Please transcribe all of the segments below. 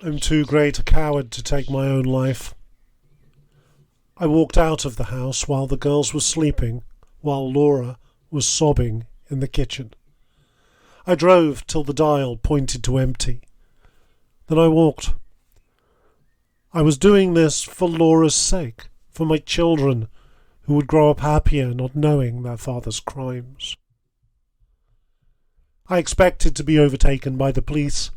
I'm too great a coward to take my own life. I walked out of the house while the girls were sleeping, while Laura was sobbing in the kitchen. I drove till the dial pointed to empty. Then I walked. I was doing this for Laura's sake, for my children, who would grow up happier not knowing their father's crimes. I expected to be overtaken by the police,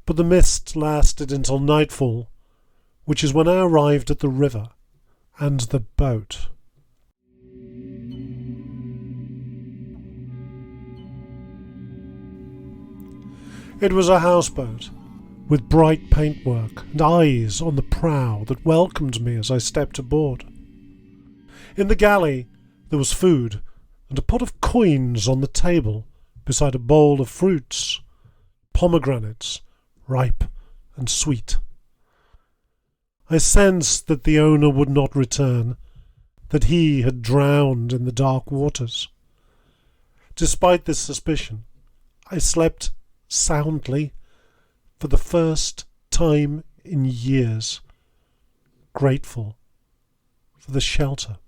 but the mist lasted until nightfall, which is when I arrived at the river and the boat. It was a houseboat, with bright paintwork and eyes on the prow that welcomed me as I stepped aboard. In the galley there was food and a pot of coins on the table beside a bowl of fruits, pomegranates, ripe and sweet. I sensed that the owner would not return, that he had drowned in the dark waters. Despite this suspicion, I slept soundly for the first time in years, grateful for the shelter.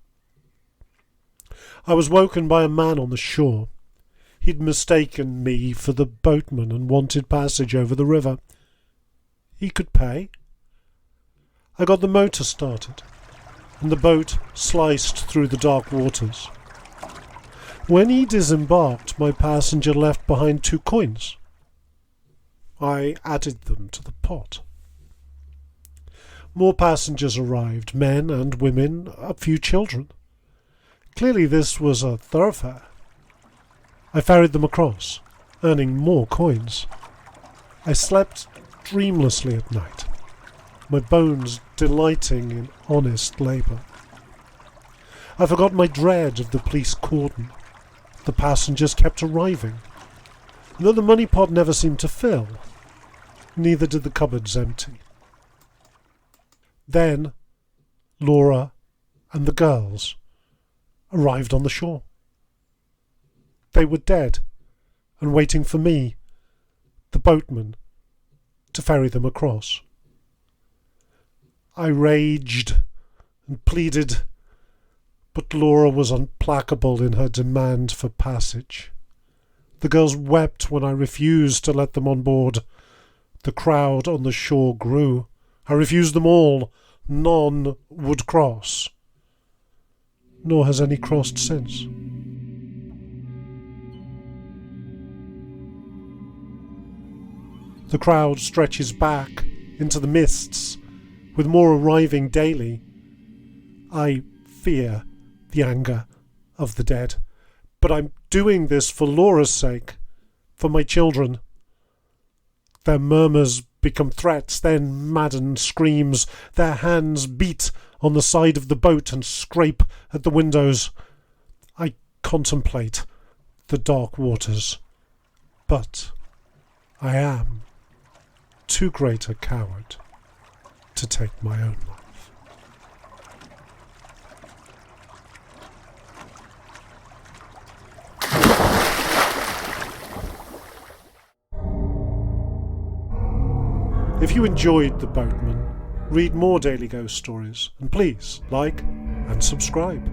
I was woken by a man on the shore. He'd mistaken me for the boatman and wanted passage over the river. He could pay. I got the motor started, and the boat sliced through the dark waters. When he disembarked, my passenger left behind 2 coins. I added them to the pot. More passengers arrived, men and women, a few children. Clearly this was a thoroughfare. I ferried them across, earning more coins. I slept dreamlessly at night, my bones delighting in honest labour. I forgot my dread of the police cordon. The passengers kept arriving, and though the money pot never seemed to fill, neither did the cupboards empty. Then Laura and the girls arrived on the shore. They were dead and waiting for me, the boatman, to ferry them across. I raged and pleaded, but Laura was implacable in her demand for passage. The girls wept when I refused to let them on board. The crowd on the shore grew. I refused them all. None would cross. Nor has any crossed since. The crowd stretches back into the mists, with more arriving daily. I fear the anger of the dead, but I'm doing this for Laura's sake, for my children. Their murmurs become threats, then maddened screams. Their hands beat on the side of the boat and scrape at the windows. I contemplate the dark waters, but I am too great a coward to take my own life. If you enjoyed The Boatman, read more Daily Ghost Stories, and please like and subscribe.